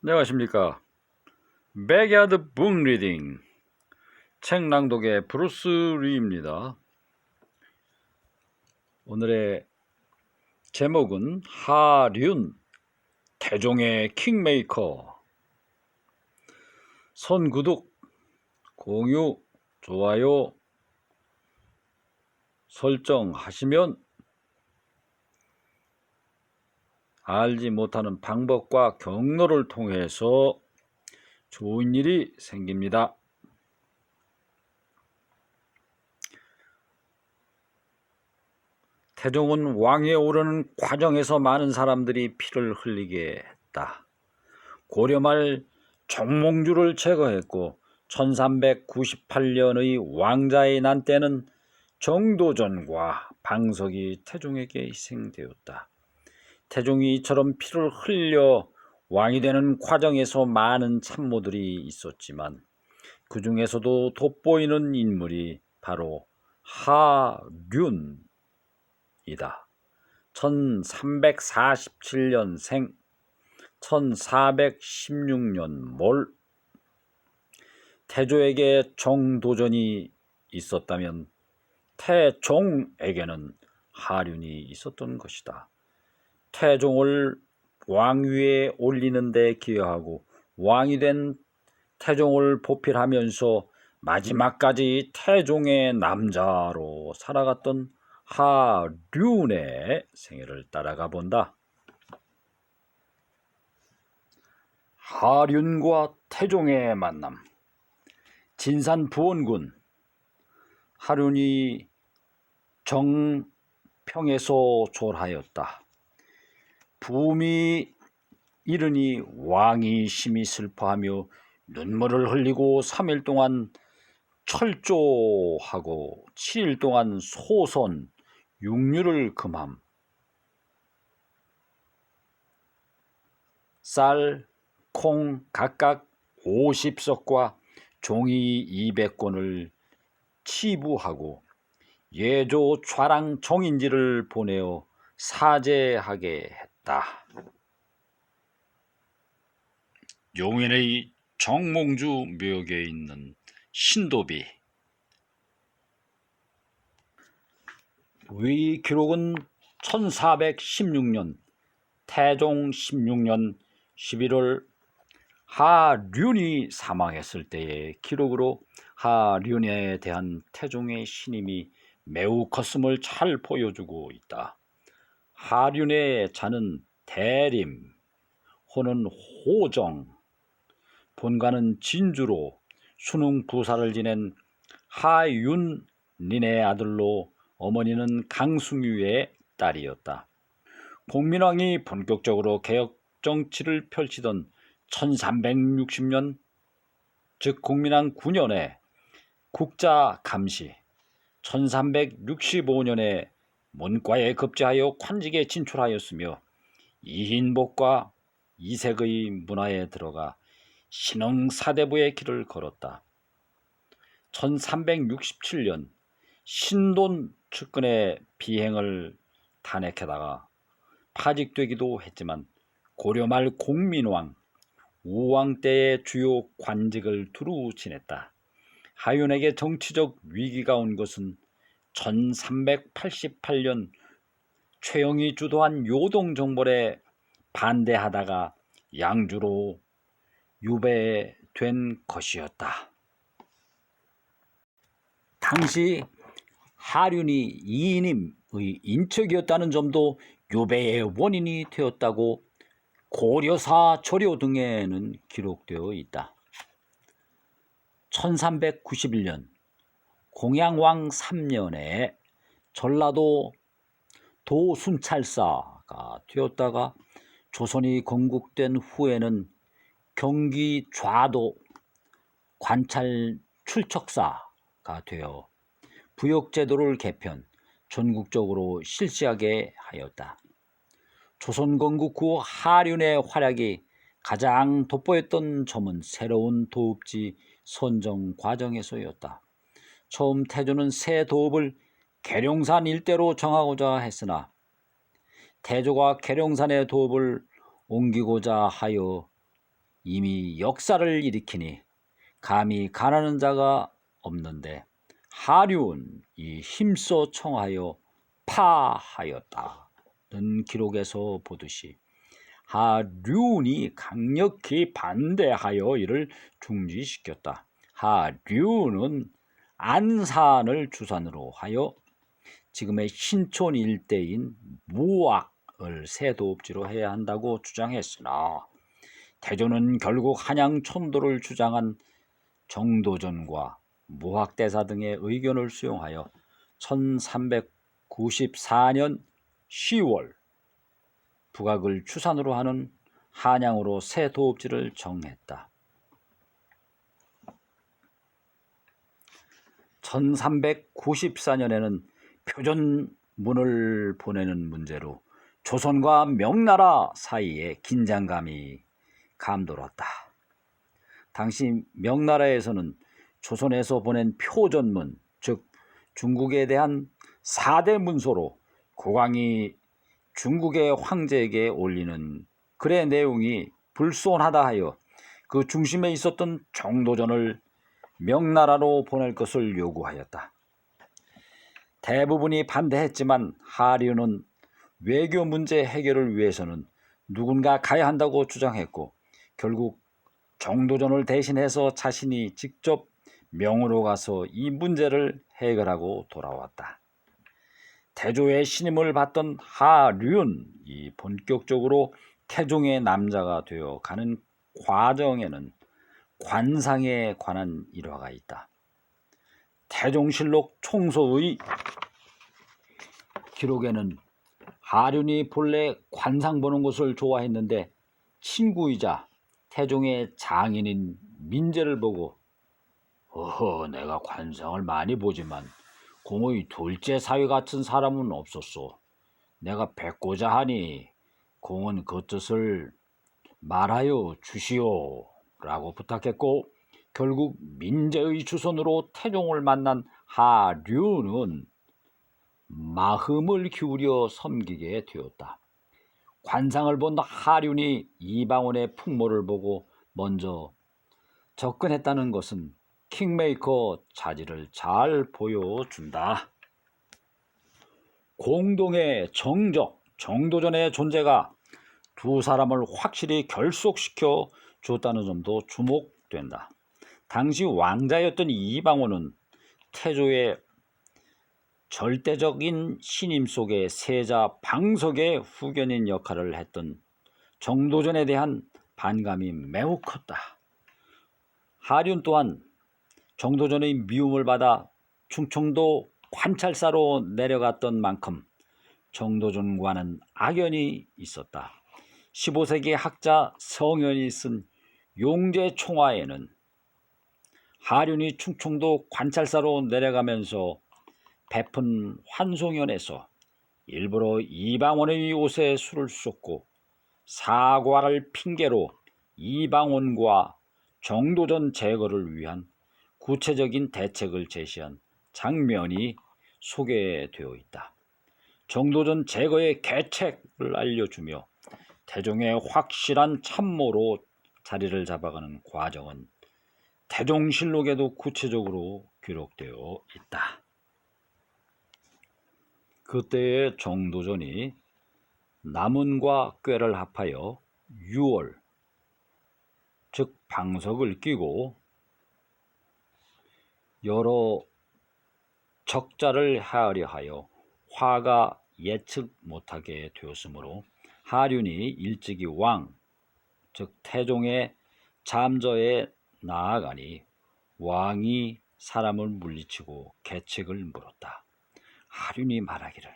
안녕하십니까. 백야드 북 리딩 책 낭독의 브루스 리입니다. 오늘의 제목은 하륜 태종의 킹메이커. 선구독, 공유, 좋아요 설정하시면 알지 못하는 방법과 경로를 통해서 좋은 일이 생깁니다. 태종은 왕위에 오르는 과정에서 많은 사람들이 피를 흘리게 했다. 고려 말 정몽주를 제거했고 1398년의 왕자의 난 때는 정도전과 방석이 태종에게 희생되었다. 태종이 이처럼 피를 흘려 왕이 되는 과정에서 많은 참모들이 있었지만 그 중에서도 돋보이는 인물이 바로 하륜이다. 1347년생 1416년 몰. 태조에게 정도전이 있었다면 태종에게는 하륜이 있었던 것이다. 태종을 왕위에 올리는 데 기여하고 왕이 된 태종을 보필하면서 마지막까지 태종의 남자로 살아갔던 하륜의 생애를 따라가 본다. 하륜과 태종의 만남. 진산 부원군. 하륜이 정평에서 졸하였다. 부음이 이르니 왕이 심히 슬퍼하며 눈물을 흘리고 3일 동안 철조하고 7일 동안 소선, 육류를 금함. 쌀, 콩 각각 50석과 종이 200권을 치부하고 예조 좌랑 정인지를 보내어 사죄하게 했다. 용인의 정몽주 묘역에 있는 신도비. 위 기록은 1416년 태종 16년 11월 하륜이 사망했을 때의 기록으로 하륜에 대한 태종의 신임이 매우 컸음을 잘 보여주고 있다. 하륜의 자는 대림, 호는 호정, 본가는 진주로 순웅 부사를 지낸 하윤린의 아들로 어머니는 강숭유의 딸이었다. 공민왕이 본격적으로 개혁 정치를 펼치던 1360년, 즉 공민왕 9년에 국자 감시, 1365년에 문과에 급제하여 관직에 진출하였으며 이흰복과 이색의 문화에 들어가 신흥사대부의 길을 걸었다. 1367년 신돈 측근의 비행을 탄핵해다가 파직되기도 했지만 고려 말 공민왕, 우왕 때의 주요 관직을 두루 지냈다. 하윤에게 정치적 위기가 온 것은 1388년 최영이 주도한 요동정벌에 반대하다가 양주로 유배된 것이었다. 당시 하륜이 이인임의 인척이었다는 점도 유배의 원인이 되었다고 고려사 조료 등에는 기록되어 있다. 1391년 공양왕 3년에 전라도 도순찰사가 되었다가 조선이 건국된 후에는 경기 좌도 관찰 출척사가 되어 부역제도를 개편, 전국적으로 실시하게 하였다. 조선 건국 후 하륜의 활약이 가장 돋보였던 점은 새로운 도읍지 선정 과정에서였다. 처음 태조는 새 도읍을 계룡산 일대로 정하고자 했으나 태조가 계룡산의 도읍을 옮기고자 하여 이미 역사를 일으키니 감히 가라는 자가 없는데 하륜이 힘써 청하여 파하였다는 기록에서 보듯이 하륜이 강력히 반대하여 이를 중지시켰다. 하륜은 안산을 주산으로 하여 지금의 신촌 일대인 무악을 세도읍지로 해야 한다고 주장했으나 태조는 결국 한양천도를 주장한 정도전과 무학대사 등의 의견을 수용하여 1394년 10월 북악을 추산으로 하는 한양으로 새 도읍지를 정했다. 1394년에는 표전문을 보내는 문제로 조선과 명나라 사이에 긴장감이 감돌았다. 당시 명나라에서는 조선에서 보낸 표전문, 즉 중국에 대한 4대 문서로 국왕이 중국의 황제에게 올리는 글의 내용이 불손하다 하여 그 중심에 있었던 정도전을 명나라로 보낼 것을 요구하였다. 대부분이 반대했지만 하륜은 외교 문제 해결을 위해서는 누군가 가야 한다고 주장했고 결국 정도전을 대신해서 자신이 직접 명으로 가서 이 문제를 해결하고 돌아왔다. 태조의 신임을 받던 하륜이 본격적으로 태종의 남자가 되어 가는 과정에는 관상에 관한 일화가 있다. 태종실록 총서의 기록에는 하륜이 본래 관상 보는 것을 좋아했는데 친구이자 태종의 장인인 민제를 보고 내가 관상을 많이 보지만 공의 둘째 사위 같은 사람은 없었소. 내가 뵙고자 하니 공은 그 뜻을 말하여 주시오 라고 부탁했고 결국 민제의 주선으로 태종을 만난 하륜은 마음을 기울여 섬기게 되었다. 관상을 본 하륜이 이방원의 풍모를 보고 먼저 접근했다는 것은 킹메이커 자질을 잘 보여준다. 공동의 정도전의 존재가 두 사람을 확실히 결속시켜 줬다는 점도 주목된다. 당시 왕자였던 이방원은 태조의 절대적인 신임 속의 세자 방석의 후견인 역할을 했던 정도전에 대한 반감이 매우 컸다. 하륜 또한 정도전의 미움을 받아 충청도 관찰사로 내려갔던 만큼 정도전과는 악연이 있었다. 15세기 학자 성현이 쓴 용제총화에는 하륜이 충청도 관찰사로 내려가면서 베푼 환송연에서 일부러 이방원의 옷에 술을 쏟고 사과를 핑계로 이방원과 정도전 제거를 위한 구체적인 대책을 제시한 장면이 소개되어 있다. 정도전 제거의 계책을 알려주며 태종의 확실한 참모로 자리를 잡아가는 과정은 태종실록에도 구체적으로 기록되어 있다. 그때의 정도전이 남은과 꾀를 합하여 6월, 즉 방석을 끼고 여러 적자를 하려 하여 화가 예측 못하게 되었으므로 하륜이 일찍이 왕, 즉 태종의 잠저에 나아가니 왕이 사람을 물리치고 계책을 물었다. 하륜이 말하기를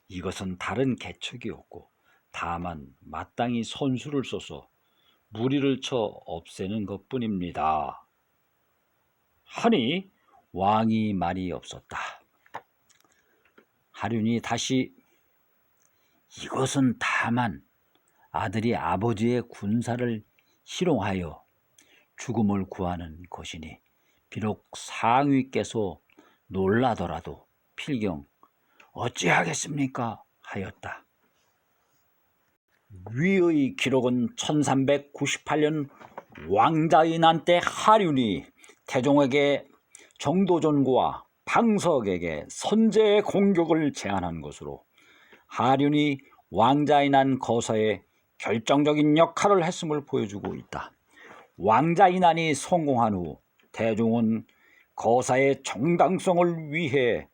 이것은 다른 계책이었고 다만 마땅히 선수를 써서 무리를 쳐 없애는 것뿐입니다. 하니 왕이 말이 없었다. 하륜이 다시 이것은 다만 아들이 아버지의 군사를 희롱하여 죽음을 구하는 것이니 비록 상위께서 놀라더라도 필경 어찌하겠습니까 하였다. 위의 기록은 1398년 왕자의 난 때 하륜이 태종에게 정도전과 방석에게 선제의 공격을 제안한 것으로 하륜이 왕자의 난 거사에 결정적인 역할을 했음을 보여주고 있다. 왕자의 난이 성공한 후 태종은 거사의 정당성을 위해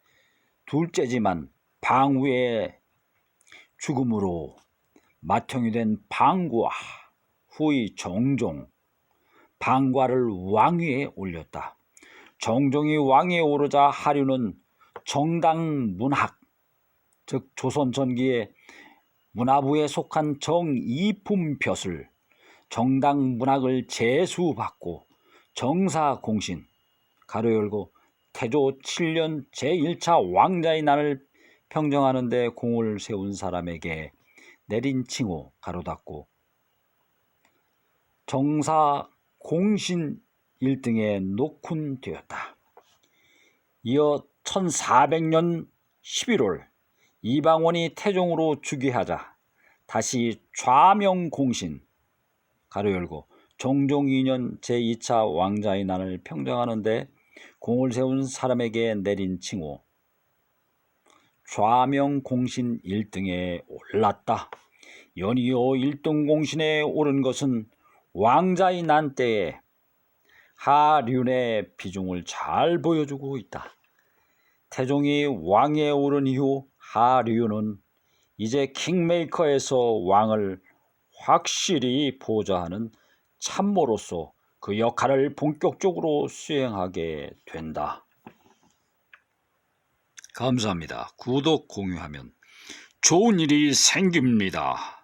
둘째지만 방우의 죽음으로 맏형이 된 방과 후의 정종, 방과를 왕위에 올렸다. 정종이 왕위에 오르자 하륜은 정당 문학, 즉 조선 전기의 문화부에 속한 정이품 벼슬, 정당 문학을 제수받고 정사공신 가로 열고 태조 7년 제1차 왕자의 난을 평정하는 데 공을 세운 사람에게 내린 칭호 가로 닫고 정사공신 1등에 녹훈되었다. 이어 1400년 11월 이방원이 태종으로 즉위하자 다시 좌명공신 가로 열고 정종 2년 제2차 왕자의 난을 평정하는 데 공을 세운 사람에게 내린 칭호 좌명공신 1등에 올랐다. 연이어 1등 공신에 오른 것은 왕자의 난 때에 하륜의 비중을 잘 보여주고 있다. 태종이 왕위에 오른 이후 하륜은 이제 킹메이커에서 왕을 확실히 보좌하는 참모로서 그 역할을 본격적으로 수행하게 된다. 감사합니다. 구독, 공유하면 좋은 일이 생깁니다.